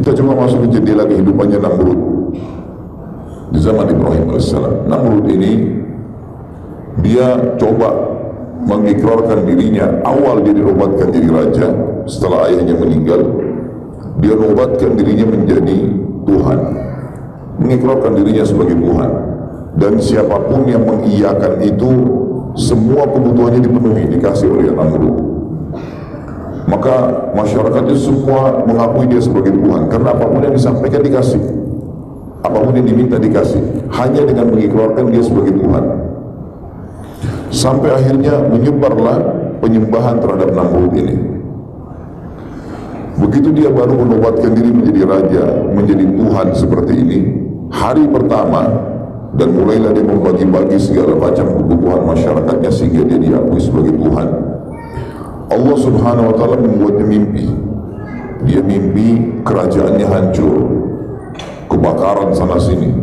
Kita coba masuk ke jendela kehidupannya Namrud di zaman Ibrahim AS. Namrud ini dia coba mengikrarkan dirinya. Awal dia dinobatkan jadi raja setelah ayahnya meninggal. Dia nobatkan dirinya menjadi Tuhan, mengikrarkan dirinya sebagai Tuhan. Dan siapapun yang mengiyakan itu, semua kebutuhannya dipenuhi, dikasih oleh Namrud. Maka masyarakat itu semua mengakui dia sebagai Tuhan, karena apapun yang disampaikan dikasih, apapun yang diminta dikasih, hanya dengan mengikrarkan dia sebagai Tuhan. Sampai akhirnya menyebarlah penyembahan terhadap Namrud ini. Begitu dia baru menobatkan diri menjadi raja, menjadi Tuhan seperti ini, hari pertama, dan mulailah dia membagi-bagi segala macam kebutuhan masyarakatnya sehingga dia diakui sebagai Tuhan. Allah Subhanahu wa Ta'ala membuatnya mimpi. Dia mimpi kerajaannya hancur, kebakaran sana sini.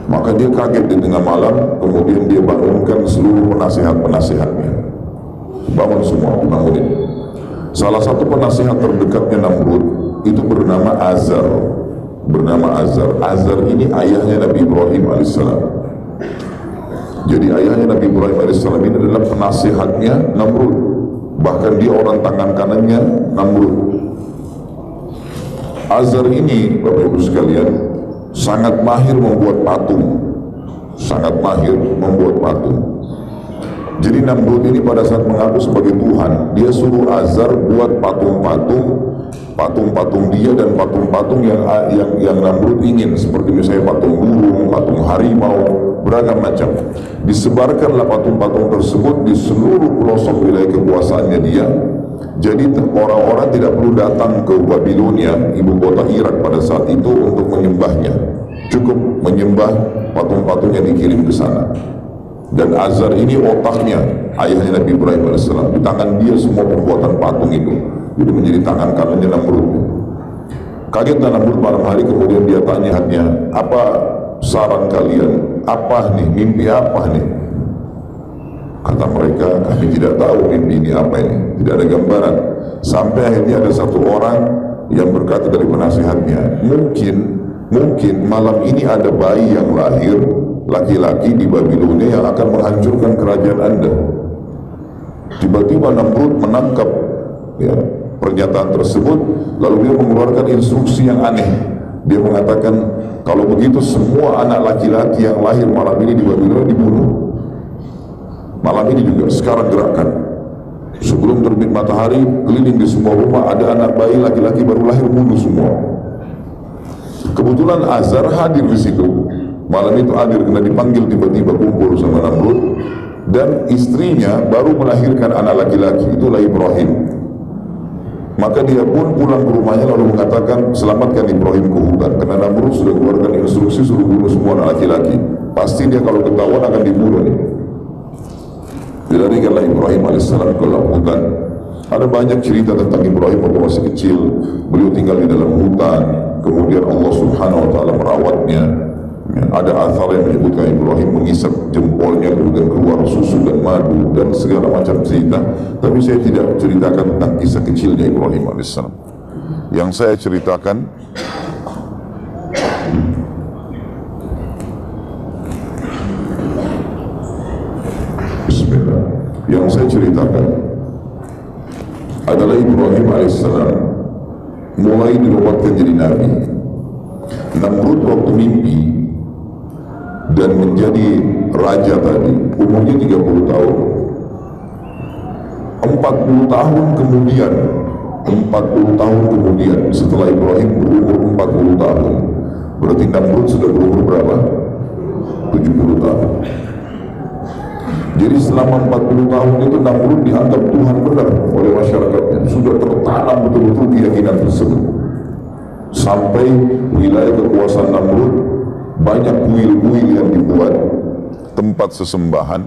Maka dia kaget di tengah malam. Kemudian dia bangunkan seluruh penasihat-penasihatnya. Bangun semua, bangunin. Salah satu penasihat terdekatnya Namrud itu bernama Azar. Azar ini ayahnya Nabi Ibrahim alaihissalam. Jadi ayahnya Nabi Ibrahim AS ini adalah penasihatnya Namrud. Bahkan dia orang tangan kanannya Namrud. Azar ini, Bapak Ibu sekalian, sangat mahir membuat patung. Jadi Namrud ini pada saat mengaku sebagai Tuhan, dia suruh Azar buat patung-patung dia dan patung-patung yang Namrud ingin, seperti misalnya patung burung, patung harimau, beragam macam. Disebarkanlah patung-patung tersebut di seluruh pelosok wilayah kekuasaannya dia. Jadi orang-orang tidak perlu datang ke Babilonia, ibu kota Irak pada saat itu, untuk menyembahnya. Cukup menyembah patung-patung yang dikirim ke sana. Dan Azar ini otaknya, ayahnya Nabi Ibrahim AS. Di tangan dia semua pembuatan patung itu. Jadi menjadi tangan kanannya Namrud. Kagetlah Namrud malam hari, kemudian dia tanya hatinya, apa saran kalian? Apa nih? Mimpi apa nih? Kata mereka, kami tidak tahu mimpi ini apa ini. Tidak ada gambaran. Sampai akhirnya ada satu orang yang berkata dari penasihatnya, mungkin malam ini ada bayi yang lahir, laki-laki di Babilonia yang akan menghancurkan kerajaan Anda. Tiba-tiba Namrud menangkap pernyataan tersebut, lalu dia mengeluarkan instruksi yang aneh. Dia mengatakan, kalau begitu semua anak laki-laki yang lahir malam ini di Babilonia dibunuh. Malam ini juga, sekarang gerakan. Sebelum terbit matahari, keliling di semua rumah, ada anak bayi laki-laki baru lahir, bunuh semua. Kebetulan Azar hadir di situ. Malam itu hadir karena dipanggil tiba-tiba kumpul sama Namrud, dan istrinya baru melahirkan anak laki-laki, itulah Ibrahim. Maka dia pun pulang ke rumahnya lalu mengatakan, selamatkan Ibrahim ke hutan, karena Namrud sudah keluarkan instruksi suruh bunuh semua anak laki-laki. Pasti dia kalau ketahuan akan dibunuh nih. Dilarikanlah Ibrahim AS ke dalam hutan. Ada banyak cerita tentang Ibrahim waktu masih kecil. Beliau tinggal di dalam hutan, kemudian Allah Subhanahu wa Ta'ala merawatnya. Ada athar yang menyebutkan Ibrahim mengisap jempolnya, kemudian keluar susu dan madu dan segala macam cerita. Tapi saya tidak ceritakan tentang kisah kecilnya Ibrahim AS. Yang saya ceritakan adalah Ibrahim AS mulai dinobatkan jadi Nabi. Namrud waktu mimpi dan menjadi raja tadi umurnya 30 tahun. 40 tahun kemudian setelah Ibrahim berumur 40 tahun, berarti Namrud sudah berumur berapa? 70 tahun. Jadi selama 40 tahun itu Namrud dianggap Tuhan benar oleh masyarakatnya. Sudah tertanam betul-betul keyakinan tersebut. Sampai wilayah kekuasaan Namrud banyak kuil-kuil yang dibuat, tempat sesembahan,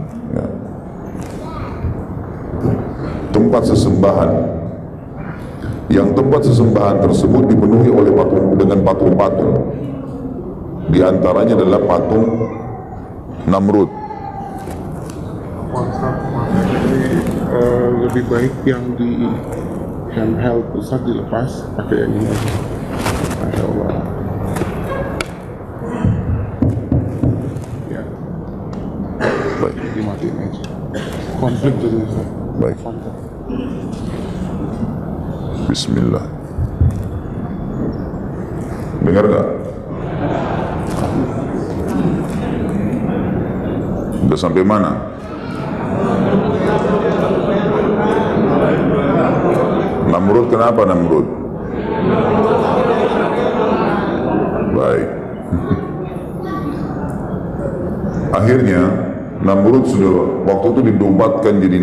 tempat sesembahan. Yang tempat sesembahan tersebut dipenuhi oleh patung-patung. Di antaranya adalah patung Namrud. Lebih baik yang pakaian health Ustaz dilepas, pakai yang ini aja. Masya Allah. Ya. Baik. Dimatiin aja. Konflik jadi Ustaz. Baik. Bismillah. Dengar gak? Udah sampai mana? Namrud, kenapa Namrud? Baik. Akhirnya Namrud sudah waktu itu didobatkan jadi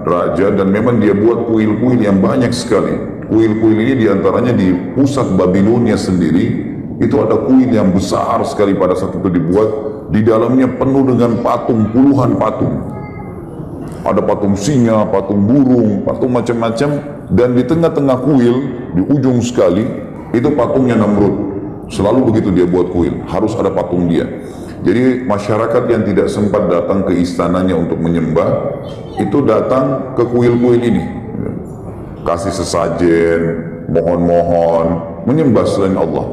raja, dan memang dia buat kuil-kuil yang banyak sekali. Kuil-kuil ini diantaranya di pusat Babilonia sendiri, itu ada kuil yang besar sekali pada saat itu dibuat. Di dalamnya penuh dengan patung, puluhan patung. Ada patung singa, patung burung, patung macam-macam. Dan di tengah-tengah kuil, di ujung sekali, itu patungnya Namrud. Selalu begitu dia buat kuil, harus ada patung dia. Jadi masyarakat yang tidak sempat datang ke istananya untuk menyembah, itu datang ke kuil-kuil ini. Kasih sesajen, mohon-mohon, menyembah selain Allah.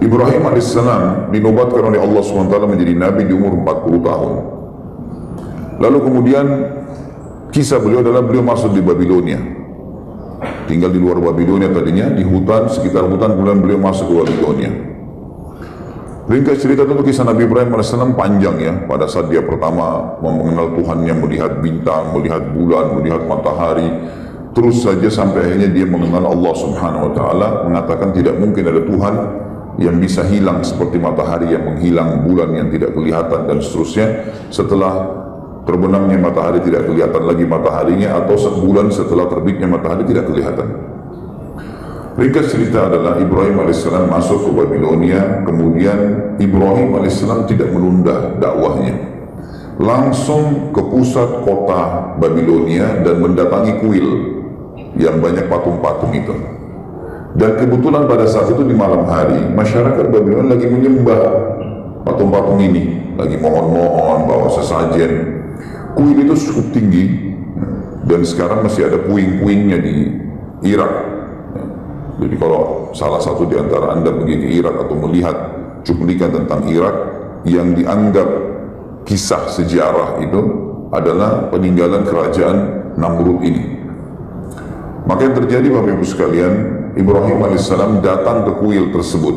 Ibrahim alaihissalam dinobatkan oleh Allah SWT menjadi nabi di umur 40 tahun. Lalu kemudian kisah beliau adalah beliau masuk di Babilonia. Tinggal di luar Babilonia tadinya, di hutan, sekitar hutan, kemudian beliau masuk ke Babilonia. Ringkas cerita tentang kisah Nabi Ibrahim alaihissalam panjang ya. Pada saat dia pertama mengenal Tuhannya, melihat bintang, melihat bulan, melihat matahari, terus saja sampai akhirnya dia mengenal Allah Subhanahu wa Ta'ala, mengatakan tidak mungkin ada Tuhan yang bisa hilang seperti matahari yang menghilang, bulan yang tidak kelihatan, dan seterusnya. Setelah terbenamnya matahari tidak kelihatan lagi mataharinya, atau sebulan setelah terbitnya matahari tidak kelihatan. Ringkas cerita adalah Ibrahim alaihissalam masuk ke Babilonia. Kemudian Ibrahim alaihissalam tidak menunda dakwahnya, langsung ke pusat kota Babilonia dan mendatangi kuil yang banyak patung-patung itu. Dan kebetulan pada saat itu di malam hari, masyarakat Babilonia lagi menyembah patung-patung ini, lagi mohon-mohon, bawa sesajen. Kuil itu cukup tinggi, dan sekarang masih ada puing-puingnya di Irak. Jadi kalau salah satu di antara Anda pergi ke Irak atau melihat cuplikan tentang Irak, yang dianggap kisah sejarah itu adalah peninggalan kerajaan Namrud ini. Maka yang terjadi Bapak Ibu sekalian, Ibrahim alaihissalam datang ke kuil tersebut.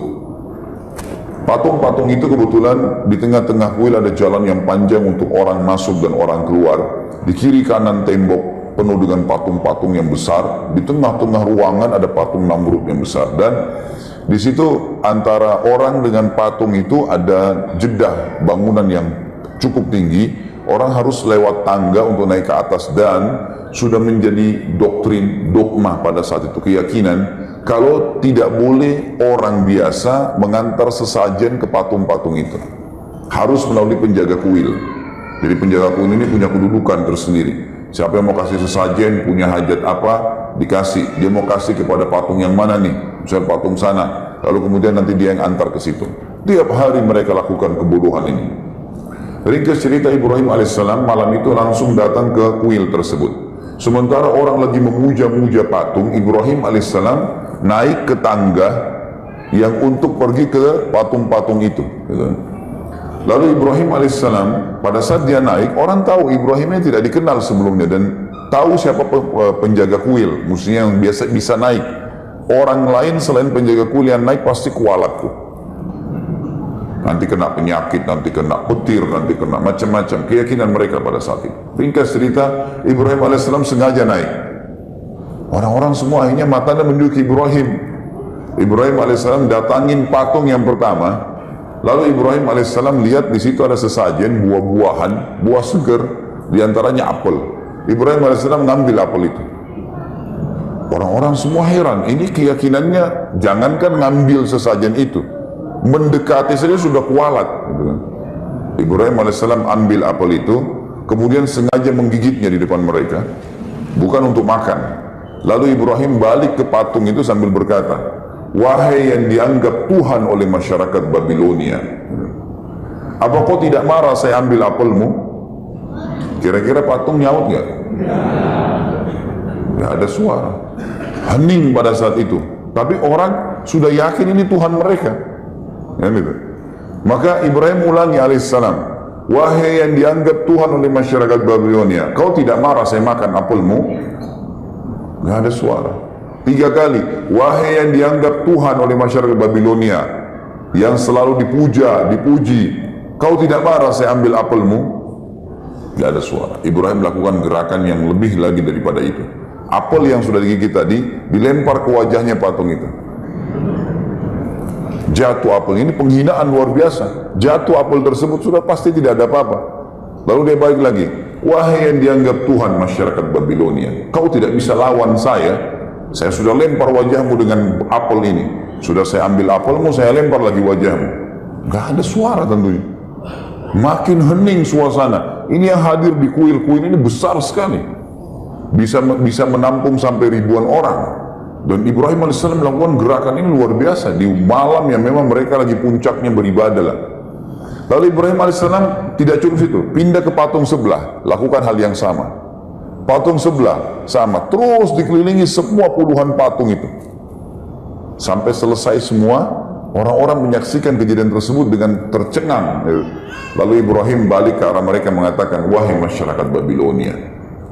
Patung-patung itu kebetulan di tengah-tengah kuil ada jalan yang panjang untuk orang masuk dan orang keluar. Di kiri kanan tembok penuh dengan patung-patung yang besar. Di tengah-tengah ruangan ada patung Namrud yang besar. Dan di situ antara orang dengan patung itu ada jedah bangunan yang cukup tinggi. Orang harus lewat tangga untuk naik ke atas, dan sudah menjadi doktrin, dogma pada saat itu, keyakinan kalau tidak boleh orang biasa mengantar sesajen ke patung-patung itu, harus melalui penjaga kuil. Jadi penjaga kuil ini punya kedudukan tersendiri. Siapa yang mau kasih sesajen, punya hajat apa, dikasih. Dia mau kasih kepada patung yang mana nih, misalnya patung sana, lalu kemudian nanti dia yang antar ke situ. Tiap hari mereka lakukan kebodohan ini. Ringkas cerita, Ibrahim alaihissalam malam itu langsung datang ke kuil tersebut. Sementara orang lagi memuja-muja patung, Ibrahim alaihissalam naik ke tangga yang untuk pergi ke patung-patung itu. Lalu Ibrahim alaihissalam pada saat dia naik, orang tahu Ibrahim ini tidak dikenal sebelumnya, dan tahu siapa penjaga kuil, mestinya yang biasa bisa naik. Orang lain selain penjaga kuil yang naik pasti kualat tuh. Nanti kena penyakit, nanti kena petir, nanti kena macam-macam. Keyakinan mereka pada saat itu. Ringkas cerita, Ibrahim alaihissalam sengaja naik. Orang-orang semua akhirnya matanya menuju ke Ibrahim. Ibrahim alaihissalam datangin patung yang pertama. Lalu Ibrahim alaihissalam lihat di situ ada sesajen, buah-buahan, buah segar, diantaranya apel. Ibrahim alaihissalam ngambil apel itu. Orang-orang semua heran, ini keyakinannya jangankan ngambil sesajen itu, mendekati saja sudah kualat. Ibrahim alaihissalam ambil apel itu, kemudian sengaja menggigitnya di depan mereka, bukan untuk makan. Lalu Ibrahim balik ke patung itu sambil berkata, wahai yang dianggap Tuhan oleh masyarakat Babilonia, apa kau tidak marah saya ambil apelmu? Kira-kira patung nyaut nggak? Nggak ada suara. Hening pada saat itu. Tapi orang sudah yakin ini Tuhan mereka. Ya, gitu. Maka Ibrahim ulangi alaihissalam, wahai yang dianggap Tuhan oleh masyarakat Babilonia, kau tidak marah saya makan apelmu? Nggak ada suara. 3 kali, wahai yang dianggap Tuhan oleh masyarakat Babilonia, yang selalu dipuja, dipuji, kau tidak marah saya ambil apelmu? Nggak ada suara. Ibrahim melakukan gerakan yang lebih lagi daripada itu. Apel yang sudah digigit tadi dilempar ke wajahnya patung itu. Jatuh apel, ini penghinaan luar biasa. Jatuh apel tersebut sudah pasti tidak ada apa-apa. Lalu dia balik lagi, wahai yang dianggap Tuhan masyarakat Babilonia, kau tidak bisa lawan saya sudah lempar wajahmu dengan apel ini. Sudah saya ambil apelmu, saya lempar lagi wajahmu. Gak ada suara tentunya. Makin hening suasana. Ini yang hadir di kuil-kuil ini besar sekali. Bisa menampung sampai ribuan orang. Dan Ibrahim AS melakukan gerakan ini luar biasa di malam yang memang mereka lagi puncaknya beribadah lah. Lalu Ibrahim AS tidak cukup situ, pindah ke patung sebelah, lakukan hal yang sama. Patung sebelah sama, terus dikelilingi semua puluhan patung itu. Sampai selesai semua, orang-orang menyaksikan kejadian tersebut dengan tercengang. Lalu Ibrahim balik ke arah mereka mengatakan, wahai masyarakat Babilonia,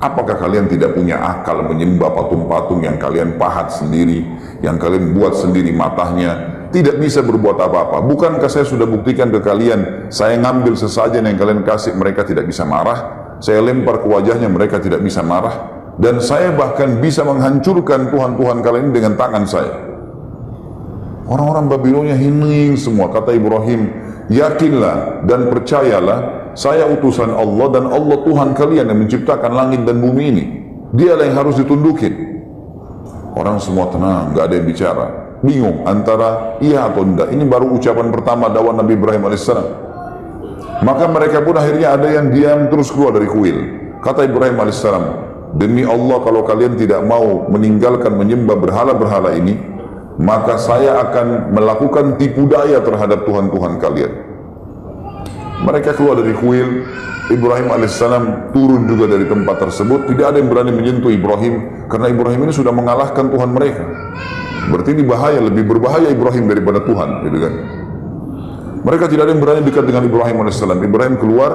apakah kalian tidak punya akal menyembah patung-patung yang kalian pahat sendiri, yang kalian buat sendiri matanya, tidak bisa berbuat apa-apa? Bukankah saya sudah buktikan ke kalian, saya ngambil sesajen yang kalian kasih, mereka tidak bisa marah, saya lempar ke wajahnya, mereka tidak bisa marah, dan saya bahkan bisa menghancurkan Tuhan-Tuhan kalian ini dengan tangan saya. Orang-orang Babilonia hening semua. Kata Ibrahim, yakinlah dan percayalah, saya utusan Allah dan Allah Tuhan kalian yang menciptakan langit dan bumi ini. Dialah yang harus ditundukin. Orang semua tenang, gak ada yang bicara. Bingung antara iya atau tidak. Ini baru ucapan pertama dakwah Nabi Ibrahim AS. Maka mereka pun akhirnya ada yang diam terus keluar dari kuil. Kata Ibrahim AS, demi Allah kalau kalian tidak mau meninggalkan menyembah berhala-berhala ini, maka saya akan melakukan tipu daya terhadap Tuhan-Tuhan kalian. Mereka keluar dari kuil. Ibrahim alaihissalam turun juga dari tempat tersebut. Tidak ada yang berani menyentuh Ibrahim, karena Ibrahim ini sudah mengalahkan Tuhan mereka. Berarti ini bahaya, lebih berbahaya Ibrahim daripada Tuhan, gitu kan? Mereka tidak ada yang berani dekat dengan Ibrahim alaihissalam. Ibrahim keluar,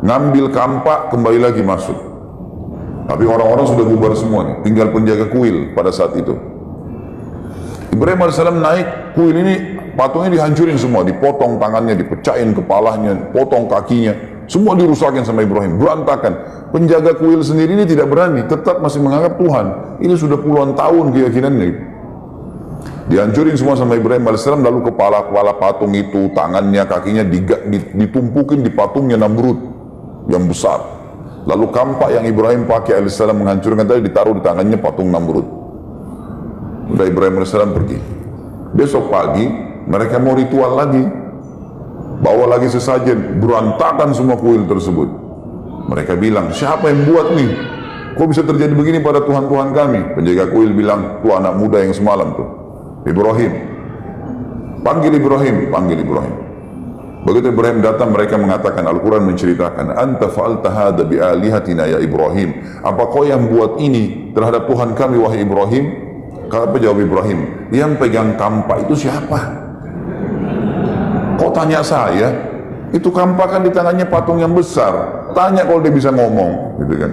ngambil kampak, kembali lagi masuk. Tapi orang-orang sudah bubar semua nih, tinggal penjaga kuil pada saat itu. Ibrahim AS naik kuil ini, patungnya dihancurin semua, dipotong tangannya, dipecahin kepalanya, potong kakinya, semua dirusakin sama Ibrahim, berantakan. Penjaga kuil sendiri ini tidak berani, tetap masih menganggap Tuhan. Ini sudah puluhan tahun keyakinannya. Dihancurin semua sama Ibrahim AS, lalu kepala-kepala patung itu, tangannya, kakinya ditumpukin di patungnya Namrud yang besar. Lalu kampak yang Ibrahim pakai AS menghancurkan tadi ditaruh di tangannya patung Namrud. Udah Ibrahim AS pergi. Besok pagi mereka mau ritual lagi, bawa lagi sesajen, berantakan semua kuil tersebut. Mereka bilang, siapa yang buat nih? Kok bisa terjadi begini pada Tuhan-Tuhan kami? Penjaga kuil bilang, tuh anak muda yang semalam tuh, Ibrahim. Panggil Ibrahim, panggil Ibrahim. Begitu Ibrahim datang, mereka mengatakan, Al-Quran menceritakan, anta fa'alta hadha bi'alihatina ya Ibrahim. Apa kau yang buat ini terhadap Tuhan kami wahai Ibrahim? Apa jawab Ibrahim? Yang pegang kampak itu siapa? Kok tanya saya? Itu kampak kan di tangannya patung yang besar. Tanya kalau dia bisa ngomong, gitu kan?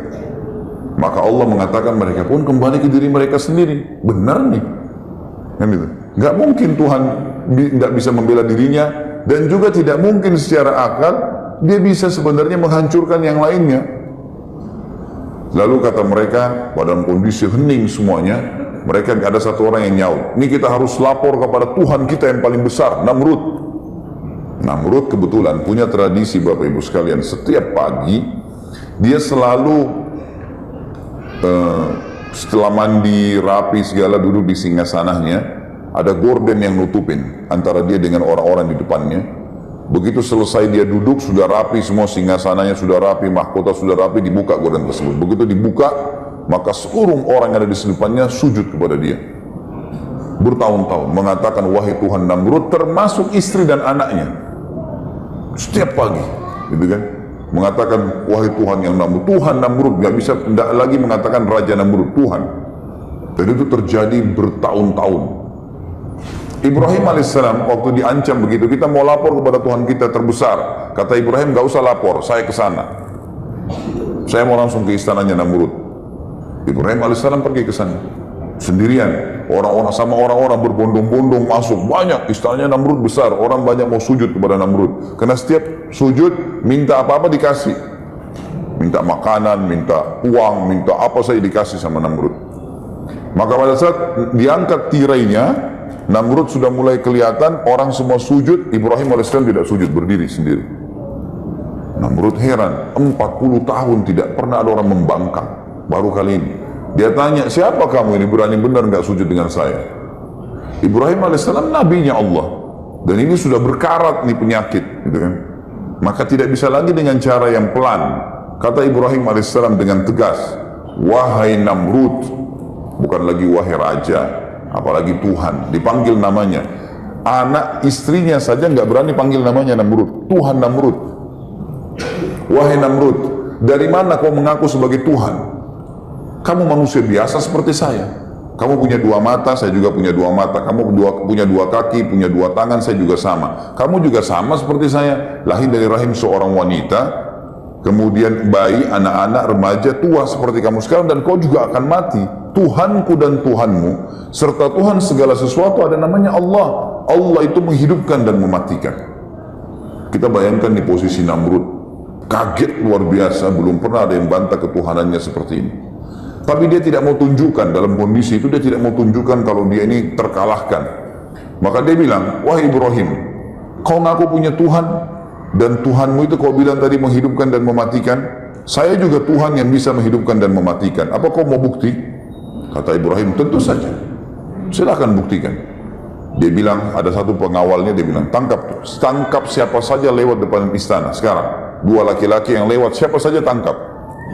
Maka Allah mengatakan mereka pun kembali ke diri mereka sendiri. Benar nih, kan gitu. Gak mungkin Tuhan tidak bisa membela dirinya, dan juga tidak mungkin secara akal dia bisa sebenarnya menghancurkan yang lainnya. Lalu kata mereka, pada kondisi hening semuanya, mereka ada satu orang yang nyaut, ini kita harus lapor kepada Tuhan kita yang paling besar, Namrud. Namrud kebetulan punya tradisi Bapak Ibu sekalian, setiap pagi dia selalu setelah mandi rapi segala duduk di singgasananya, ada gorden yang nutupin antara dia dengan orang-orang di depannya. Begitu selesai dia duduk, sudah rapi semua, singgasananya sudah rapi, mahkota sudah rapi, dibuka gorden tersebut. Begitu dibuka, maka seluruh orang yang ada di depannya sujud kepada dia. Bertahun-tahun mengatakan, wahai Tuhan Namrud, termasuk istri dan anaknya. Setiap pagi, gitu kan? mengatakan wahai Tuhan yang Namrud. Tuhan Namrud, nggak bisa, tidak lagi mengatakan Raja Namrud, Tuhan. Dan itu terjadi bertahun-tahun. Ibrahim alaihissalam waktu diancam begitu, kita mau lapor kepada Tuhan kita terbesar, kata Ibrahim, nggak usah lapor, saya ke sana, saya mau langsung ke istananya Namrud. Ibrahim alaihissalam pergi ke sana sendirian, orang-orang berbondong-bondong masuk, banyak, istananya Namrud besar, orang banyak mau sujud kepada Namrud, karena setiap sujud minta apa-apa dikasih, minta makanan, minta uang, minta apa saja dikasih sama Namrud. Maka pada saat diangkat tirainya, Namrud sudah mulai kelihatan, orang semua sujud, Ibrahim AS tidak sujud, berdiri sendiri. Namrud heran, 40 tahun tidak pernah ada orang membangkang, baru kali ini. Dia tanya, siapa kamu ini berani benar nggak sujud dengan saya? Ibrahim AS nabinya Allah, dan ini sudah berkarat nih penyakit, gitu kan? Maka tidak bisa lagi dengan cara yang pelan. Kata Ibrahim AS dengan tegas, wahai Namrud, bukan lagi wahai raja, apalagi Tuhan, dipanggil namanya. Anak istrinya saja nggak berani panggil namanya Namrud, Tuhan Namrud. Wahai Namrud, dari mana kau mengaku sebagai Tuhan? Kamu manusia biasa seperti saya. Kamu punya dua mata, saya juga punya dua mata. Kamu punya dua kaki, punya dua tangan, saya juga sama. Kamu juga sama seperti saya, lahir dari rahim seorang wanita, kemudian bayi, anak-anak, remaja, tua seperti kamu sekarang, dan kau juga akan mati. Tuhanku dan Tuhanmu, serta Tuhan segala sesuatu ada namanya Allah. Allah itu menghidupkan dan mematikan. Kita bayangkan di posisi Namrud, kaget luar biasa, belum pernah ada yang bantah ketuhanannya seperti ini. Tapi dia tidak mau tunjukkan, dalam kondisi itu dia tidak mau tunjukkan kalau dia ini terkalahkan. Maka dia bilang, wahai Ibrahim, kau ngaku punya Tuhan, dan Tuhanmu itu kau bilang tadi menghidupkan dan mematikan. Saya juga Tuhan yang bisa menghidupkan dan mematikan. Apa kau mau bukti? Kata Ibrahim, tentu saja, silakan buktikan. Dia bilang, ada satu pengawalnya, dia bilang, tangkap siapa saja lewat depan istana sekarang. Dua laki-laki yang lewat, siapa saja tangkap.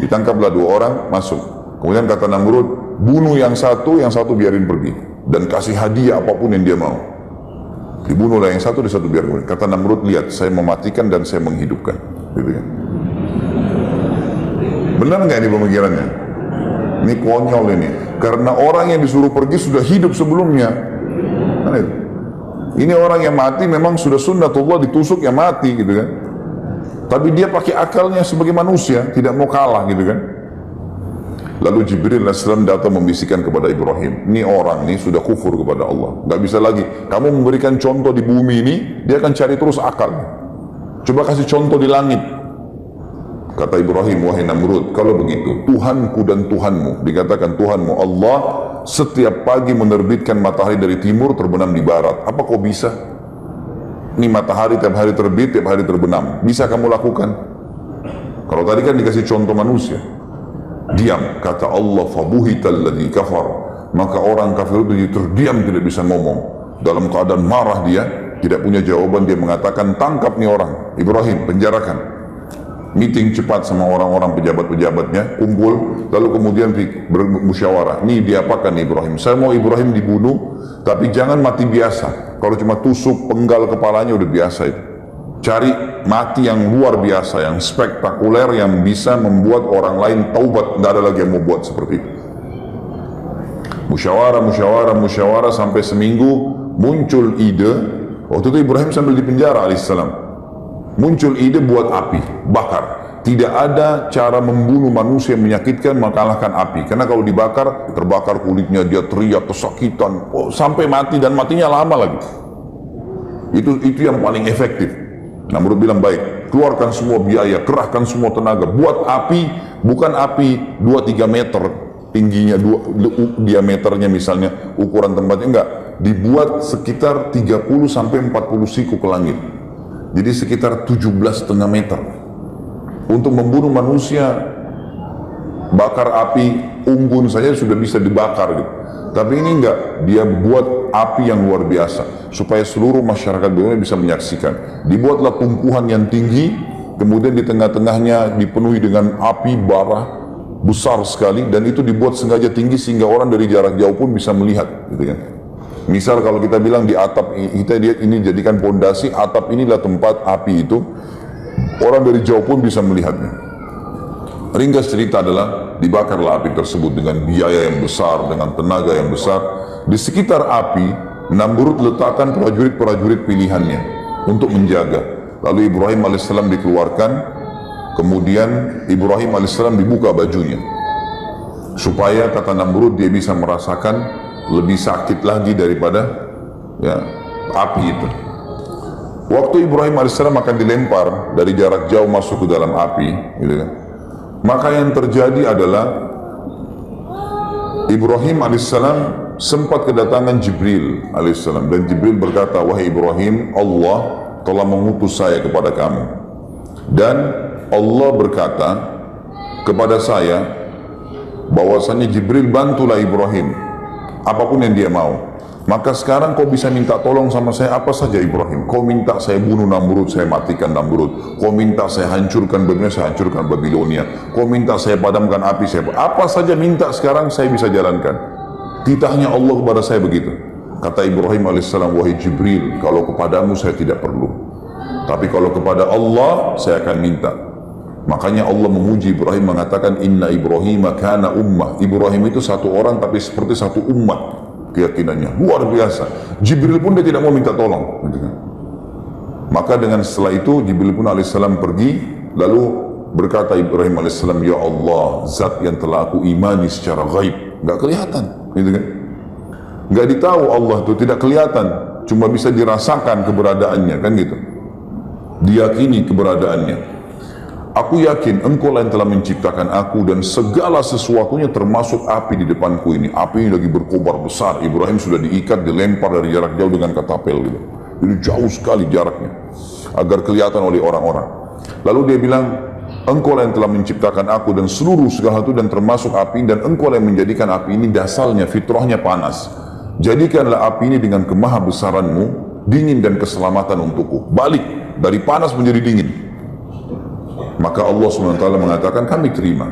Ditangkaplah dua orang, masuk. Kemudian kata Namrud, bunuh yang satu biarin pergi, dan kasih hadiah apapun yang dia mau. Dibunuhlah yang satu biarin pergi. Kata Namrud, lihat, saya mematikan dan saya menghidupkan. Gitu kan? Benar nggak ini pemikirannya? Ini konyol ini. Karena orang yang disuruh pergi sudah hidup sebelumnya. Ini orang yang mati memang sudah sunnatullah, ditusuk ya mati gitu kan. Tapi dia pakai akalnya sebagai manusia, tidak mau kalah gitu kan. Lalu Jibril AS datang membisikkan kepada Ibrahim, ini orang ini sudah kufur kepada Allah, nggak bisa lagi. Kamu memberikan contoh di bumi ini, dia akan cari terus akal. Coba kasih contoh di langit. Kata Ibrahim, wahai Namrud, kalau begitu, Tuhanku dan Tuhanmu, dikatakan Tuhanmu Allah, setiap pagi menerbitkan matahari dari timur, terbenam di barat. Apa kau bisa? Ini matahari tiap hari terbit, tiap hari terbenam. Bisa kamu lakukan? Kalau tadi kan dikasih contoh manusia. Diam, kata Allah, fabuhital ladzi kafar, maka orang kafir itu terdiam, tidak bisa ngomong. Dalam keadaan marah dia, tidak punya jawaban, dia mengatakan, tangkap nih orang, Ibrahim, penjarakan. Meeting cepat sama orang-orang pejabat-pejabatnya, kumpul, lalu kemudian bermusyawarah. Nih diapakan Ibrahim? Saya mau Ibrahim dibunuh, tapi jangan mati biasa. Kalau cuma tusuk penggal kepalanya udah biasa itu. Cari mati yang luar biasa, yang spektakuler, yang bisa membuat orang lain taubat. Tidak ada lagi yang mau buat seperti itu. Musyawarah sampai seminggu muncul ide. Waktu itu Ibrahim sambil di penjara alaihissalam. Muncul ide buat api, bakar. Tidak ada cara membunuh manusia yang menyakitkan mengalahkan api. Karena kalau dibakar, terbakar kulitnya, dia teriak kesakitan, sampai mati, dan matinya lama lagi. Itu yang paling efektif. Namrud bilang, baik, keluarkan semua biaya, kerahkan semua tenaga, buat api, bukan api 2-3 meter tingginya, diameternya misalnya, ukuran tempatnya, enggak, dibuat sekitar 30-40 siku ke langit. Jadi sekitar 17,5 meter. Untuk membunuh manusia, bakar api unggun saja sudah bisa dibakar gitu. Tapi ini enggak, dia buat api yang luar biasa supaya seluruh masyarakat dunia bisa menyaksikan. Dibuatlah tumpuhan yang tinggi, kemudian di tengah-tengahnya dipenuhi dengan api bara besar sekali, dan itu dibuat sengaja tinggi sehingga orang dari jarak jauh pun bisa melihat, gitu kan. Misal kalau kita bilang di atap, kita lihat ini jadikan pondasi, atap inilah tempat api itu Orang dari jauh pun bisa melihatnya. Ringkas cerita adalah dibakarlah api tersebut dengan biaya yang besar, dengan tenaga yang besar. Di sekitar api, Namrud letakkan prajurit-prajurit pilihannya untuk menjaga. Lalu Ibrahim alaihissalam dikeluarkan, kemudian Ibrahim alaihissalam dibuka bajunya, supaya kata Namrud dia bisa merasakan lebih sakit lagi daripada api itu. Waktu Ibrahim alaihissalam akan dilempar dari jarak jauh masuk ke dalam api, gitu kan, maka yang terjadi adalah Ibrahim alaihissalam sempat kedatangan Jibril alaihissalam, dan Jibril berkata, wahai Ibrahim, Allah telah mengutus saya kepada kamu, dan Allah berkata kepada saya bahwasanya Jibril bantulah Ibrahim apapun yang dia mau. Maka sekarang kau bisa minta tolong sama saya apa saja Ibrahim. Kau minta saya bunuh Namrud, saya matikan Namrud. Kau minta saya hancurkan Babilonia, saya hancurkan Babilonia. Kau minta saya padamkan api, saya apa saja minta sekarang saya bisa jalankan. Titahnya Allah kepada saya begitu. Kata Ibrahim alaihissalam, wahai Jibril, kalau kepadamu saya tidak perlu, tapi kalau kepada Allah saya akan minta. Makanya Allah memuji Ibrahim, mengatakan inna Ibrahim kana ummah. Ibrahim itu satu orang tapi seperti satu umat keyakinannya, luar biasa. Jibril pun dia tidak mau minta tolong, gitu kan. Maka dengan setelah itu Jibril pun alaihissalam pergi, lalu berkata Ibrahim alaihissalam, ya Allah, zat yang telah aku imani secara gaib, nggak kelihatan, gitu kan, nggak ditahu Allah itu, tidak kelihatan, cuma bisa dirasakan keberadaannya, kan gitu, diyakini keberadaannya. Aku yakin engkau lah yang telah menciptakan aku dan segala sesuatunya termasuk api di depanku ini. Api ini lagi berkobar besar. Ibrahim sudah diikat, dilempar dari jarak jauh dengan katapel gitu. Jadi jauh sekali jaraknya agar kelihatan oleh orang-orang. Lalu dia bilang, engkau lah yang telah menciptakan aku dan seluruh segala itu dan termasuk api, dan engkau lah yang menjadikan api ini dasarnya, fitrahnya panas. Jadikanlah api ini dengan kemahabesaranmu dingin dan keselamatan untukku. Balik dari panas menjadi dingin. Maka Allah SWT mengatakan, kami terima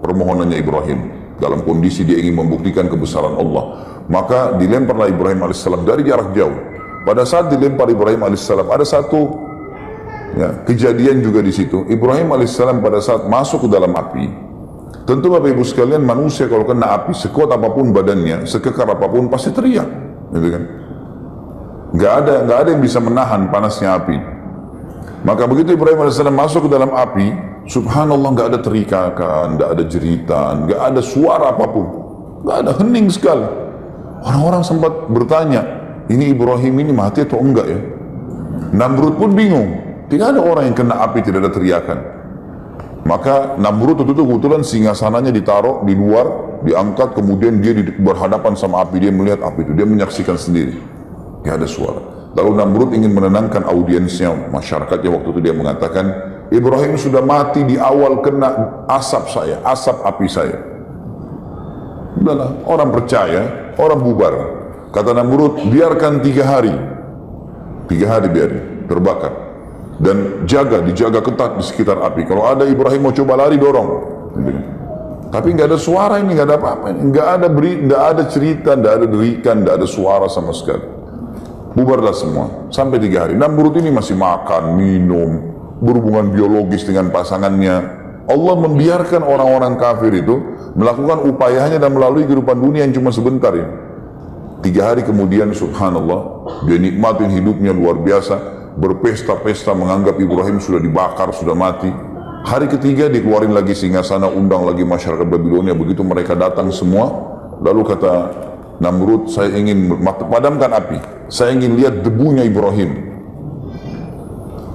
permohonannya Ibrahim dalam kondisi dia ingin membuktikan kebesaran Allah. Maka dilemparlah Ibrahim alaihissalam dari jarak jauh. Pada saat dilempar Ibrahim alaihissalam, ada satu kejadian juga di situ. Ibrahim alaihissalam pada saat masuk ke dalam api, tentu Bapak Ibu sekalian, manusia kalau kena api sekuat apapun badannya, sekekar apapun pasti teriak, gitu kan? Nggak ada yang bisa menahan panasnya api. Maka begitu Ibrahim AS masuk ke dalam api, subhanallah, nggak ada teriakan, nggak ada jeritan, nggak ada suara apapun, nggak ada, hening sekali. Orang-orang sempat bertanya, ini Ibrahim ini mati atau enggak ya? Namrud pun bingung, tidak ada orang yang kena api tidak ada teriakan. Maka Namrud itu kebetulan singgasananya ditaruh di luar, diangkat, kemudian dia berhadapan sama api, dia melihat api itu, dia menyaksikan sendiri, nggak ada suara. Lalu Namrud ingin menenangkan audiensnya, masyarakatnya. Waktu itu dia mengatakan, Ibrahim sudah mati di awal kena asap saya, asap api saya. Udahlah, orang percaya, orang bubar. Kata Namrud, biarkan 3 hari. 3 hari biarin, terbakar. Dan dijaga ketat di sekitar api. Kalau ada Ibrahim mau coba lari, dorong. Tapi nggak ada suara ini, nggak ada apa-apa. Nggak ada cerita, nggak ada derikan, nggak ada suara sama sekali. Bubarlah semua sampai 3 hari. Namrud ini masih makan, minum, berhubungan biologis dengan pasangannya. Allah membiarkan orang-orang kafir itu melakukan upayanya dan melalui kehidupan dunia yang cuma sebentar ini. 3 hari kemudian, subhanallah, dia nikmatin hidupnya luar biasa, berpesta-pesta menganggap Ibrahim sudah dibakar, sudah mati. Hari ketiga dikeluarin lagi singgasana, undang lagi masyarakat Babilonia. Begitu mereka datang semua, lalu kata Namrud, saya ingin padamkan api, saya ingin lihat debunya Ibrahim.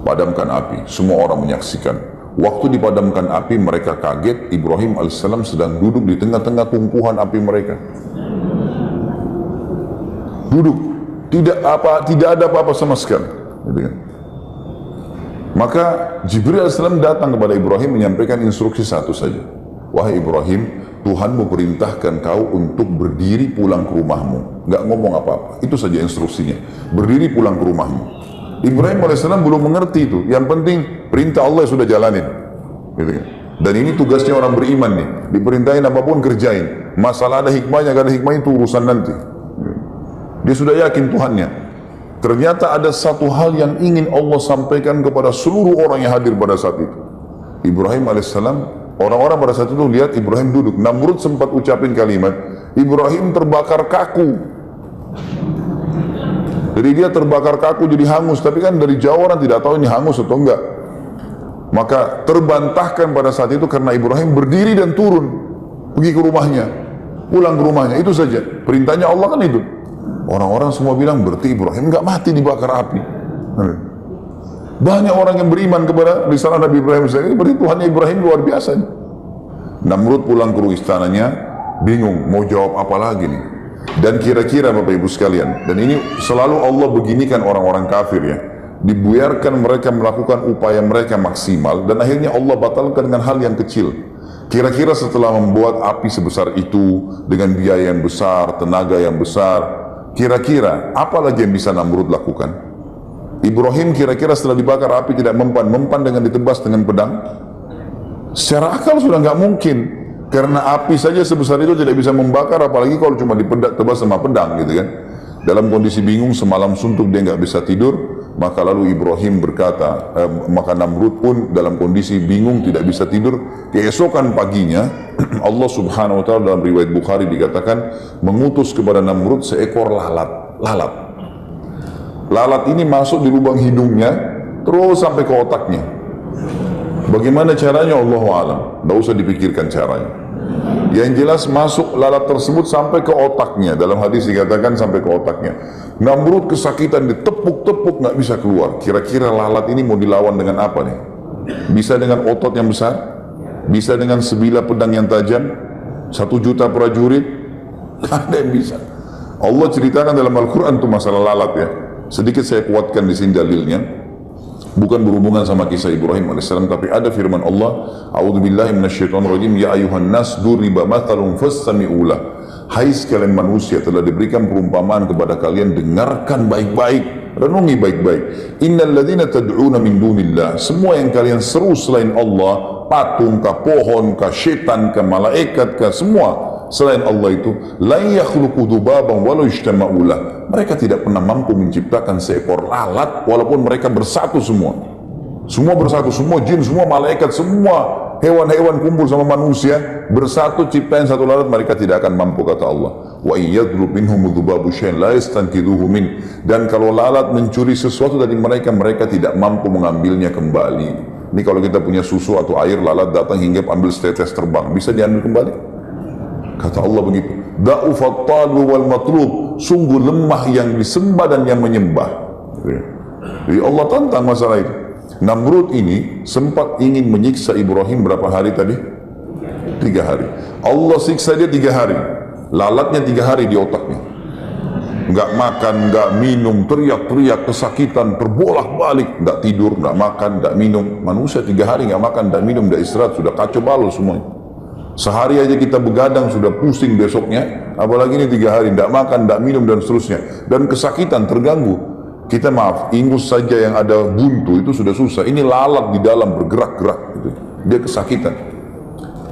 Padamkan api, semua orang menyaksikan. Waktu dipadamkan api, mereka kaget, Ibrahim alaihissalam sedang duduk di tengah-tengah tumpuhan api mereka. Duduk, tidak ada apa-apa sama sekali. Maka Jibril alaihissalam datang kepada Ibrahim menyampaikan instruksi satu saja. Wahai Ibrahim, Tuhanmu perintahkan kau untuk berdiri pulang ke rumahmu. Nggak ngomong apa-apa, itu saja instruksinya. Berdiri pulang ke rumahmu. Ibrahim AS belum mengerti itu. Yang penting perintah Allah sudah jalanin, gitu kan? Dan ini tugasnya orang beriman nih. Diperintahin apapun kerjain. Masalah ada hikmahnya, gak ada hikmahnya, itu urusan nanti. Dia sudah yakin Tuhannya. Ternyata ada satu hal yang ingin Allah sampaikan kepada seluruh orang yang hadir pada saat itu. Ibrahim alaihissalam, orang-orang pada saat itu lihat Ibrahim duduk. Namrud sempat ucapin kalimat, Ibrahim terbakar kaku. Jadi dia terbakar kaku jadi hangus, tapi kan dari jauh orang tidak tahu ini hangus atau enggak. Maka terbantahkan pada saat itu karena Ibrahim berdiri dan turun, pergi ke rumahnya, pulang ke rumahnya, itu saja. Perintahnya Allah kan itu. Orang-orang semua bilang berarti Ibrahim enggak mati dibakar api. Banyak orang yang beriman kepada risalah Nabi Ibrahim. Berarti Tuhan Ibrahim luar biasa. Namrud pulang ke istananya, bingung mau jawab apa lagi nih. Dan kira-kira Bapak Ibu sekalian, dan ini selalu Allah beginikan orang-orang kafir ya, dibiarkan mereka melakukan upaya mereka maksimal dan akhirnya Allah batalkan dengan hal yang kecil. Kira-kira setelah membuat api sebesar itu dengan biaya yang besar, tenaga yang besar, kira-kira apa lagi yang bisa Namrud lakukan? Ibrahim kira-kira setelah dibakar api tidak mempan dengan ditebas dengan pedang? Secara akal sudah nggak mungkin, karena api saja sebesar itu tidak bisa membakar, apalagi kalau cuma ditebas sama pedang gitu kan. Dalam kondisi bingung, semalam suntuk dia nggak bisa tidur, maka lalu Ibrahim berkata, maka Namrud pun dalam kondisi bingung tidak bisa tidur. Keesokan paginya Allah subhanahu wa ta'ala dalam riwayat Bukhari dikatakan mengutus kepada Namrud seekor lalat. Lalat ini masuk di lubang hidungnya terus sampai ke otaknya. Bagaimana caranya Allahu a'lam, tidak usah dipikirkan caranya. Yang jelas masuk lalat tersebut sampai ke otaknya. Dalam hadis dikatakan sampai ke otaknya. Namrud kesakitan, ditepuk-tepuk nggak bisa keluar. Kira-kira lalat ini mau dilawan dengan apa nih? Bisa dengan otot yang besar? Bisa dengan sebilah pedang yang tajam? 1 juta prajurit? Nggak ada yang bisa. Allah ceritakan dalam Al-Quran itu masalah lalat ya. Sedikit saya kuatkan di sini dalilnya. Bukan berhubungan sama kisah Ibrahim alaihissalam, tapi ada firman Allah, A'udzubillahi minasyaitonirrajim, ya ayuhan nas duriba mathalun fastami'ulah. Hai sekalian manusia, telah diberikan perumpamaan kepada kalian, dengarkan baik-baik, renungi baik-baik. Innal ladzina tad'una min dunillah, semua yang kalian seru selain Allah, patung kah, pohon kah, syaitan kah, malaikat kah, semua selain Allah itu, la yakhluqu dzubaban walau ijtama'u lah. Mereka tidak pernah mampu menciptakan seekor lalat walaupun mereka bersatu semua. Semua bersatu, semua jin, semua malaikat, semua hewan-hewan kumpul sama manusia bersatu ciptain satu lalat, mereka tidak akan mampu, kata Allah. Wa iyadlub minhum dzubabu syai'an la yastanqidhuhu min. Dan kalau lalat mencuri sesuatu dari mereka, mereka tidak mampu mengambilnya kembali. Ini kalau kita punya susu atau air, lalat datang hingga ambil setetes terbang, bisa diambil kembali? Kata Allah begitu. Da'ufat talu wal matlub, sungguh lemah yang disembah dan yang menyembah. Jadi Allah tantang masalah itu. Namrud ini sempat ingin menyiksa Ibrahim berapa hari tadi? 3 hari. Allah siksa dia 3 hari. Lalatnya 3 hari di otaknya. Nggak makan, nggak minum, teriak-teriak, kesakitan, terbolak-balik, nggak tidur, nggak makan, nggak minum. Manusia 3 hari nggak makan, nggak minum, nggak istirahat, sudah kacau balau semuanya. Sehari aja kita begadang sudah pusing besoknya, apalagi ini 3 hari tidak makan, tidak minum dan seterusnya, dan kesakitan, terganggu. Kita maaf, ingus saja yang ada buntu itu sudah susah. Ini lalat di dalam bergerak-gerak, gitu. Dia kesakitan.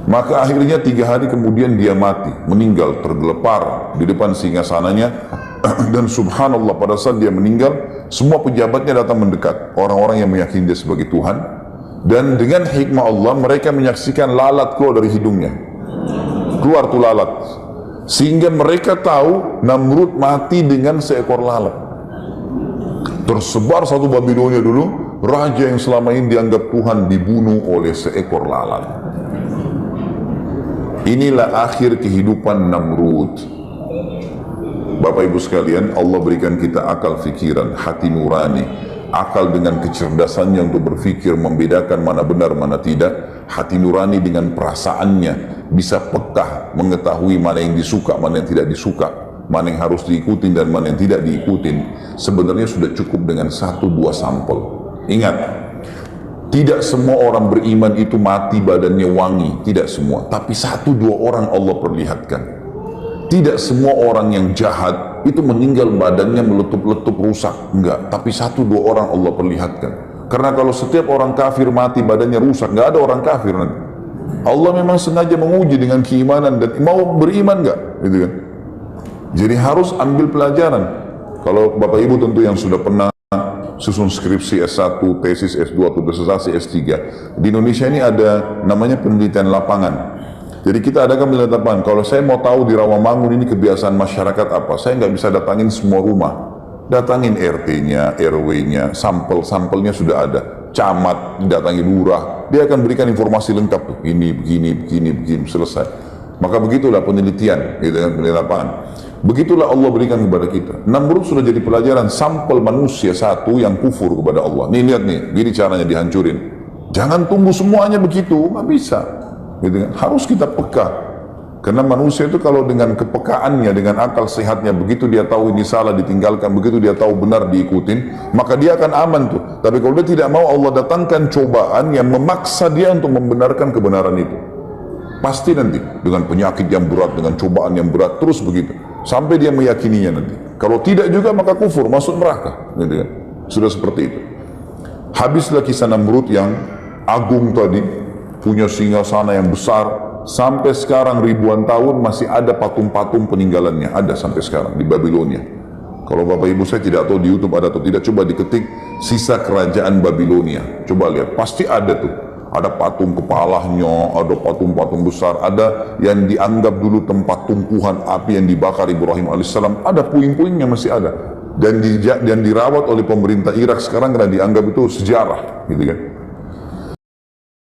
Maka akhirnya 3 hari kemudian dia mati, meninggal tergelepar di depan singgasananya. Dan subhanallah, pada saat dia meninggal, semua pejabatnya datang mendekat, orang-orang yang meyakini dia sebagai Tuhan. Dan dengan hikmah Allah, mereka menyaksikan lalat keluar dari hidungnya. Keluar tuh lalat. Sehingga mereka tahu Namrud mati dengan seekor lalat. Tersebar satu Babilonia dulu, raja yang selama ini dianggap Tuhan dibunuh oleh seekor lalat. Inilah akhir kehidupan Namrud. Bapak Ibu sekalian, Allah berikan kita akal fikiran, hati nurani, akal dengan kecerdasannya untuk berfikir, membedakan mana benar, mana tidak. Hati nurani dengan perasaannya bisa pekah mengetahui mana yang disuka, mana yang tidak disuka, mana yang harus diikutin dan mana yang tidak diikutin. Sebenarnya sudah cukup dengan 1-2 sampel. Ingat, tidak semua orang beriman itu mati badannya wangi, tidak semua. Tapi 1-2 orang Allah perlihatkan. Tidak semua orang yang jahat itu meninggal badannya meletup-letup rusak, enggak. Tapi 1-2 orang Allah perlihatkan. Karena kalau setiap orang kafir mati badannya rusak, enggak ada orang kafir nanti. Allah memang sengaja menguji dengan keimanan dan mau beriman enggak, gitu kan. Jadi harus ambil pelajaran. Kalau Bapak Ibu tentu yang sudah pernah susun skripsi S1, tesis S2, atau disertasi S3, di Indonesia ini ada namanya penelitian lapangan. Jadi kita adakan penelitian lapangan. Kalau saya mau tahu di Rawamangun ini kebiasaan masyarakat apa, saya nggak bisa datangin semua rumah. Datangin RT-nya, RW-nya, sampel-sampelnya sudah ada. Camat, datangi lurah, dia akan berikan informasi lengkap tuh, ini, begini, selesai. Maka begitulah penelitian, gitu kan, penelitian lapangan. Begitulah Allah berikan kepada kita. Namrud sudah jadi pelajaran, sampel manusia satu yang kufur kepada Allah. Nih lihat nih, gini caranya dihancurin. Jangan tunggu semuanya begitu, nggak bisa. Gitu kan? Harus kita peka. Karena manusia itu kalau dengan kepekaannya, dengan akal sehatnya, begitu dia tahu ini salah ditinggalkan, begitu dia tahu benar diikutin, maka dia akan aman tuh. Tapi kalau dia tidak mau, Allah datangkan cobaan yang memaksa dia untuk membenarkan kebenaran itu. Pasti nanti dengan penyakit yang berat, dengan cobaan yang berat, terus begitu. Sampai dia meyakininya nanti. Kalau tidak juga maka kufur, masuk neraka. Gitu kan? Sudah seperti itu. Habislah kisah Namrud yang agung tadi, punya singgasana yang besar. Sampai sekarang ribuan tahun masih ada patung-patung peninggalannya, ada sampai sekarang di Babilonia. Kalau Bapak Ibu saya tidak tahu di YouTube ada atau tidak, coba diketik sisa kerajaan Babilonia, coba lihat, pasti ada tuh. Ada patung kepalanya, ada patung-patung besar, ada yang dianggap dulu tempat tumpuhan api yang dibakar Ibrahim alaihissalam, ada puing-puingnya masih ada. Dan dirawat oleh pemerintah Irak sekarang karena dianggap itu sejarah, gitu kan.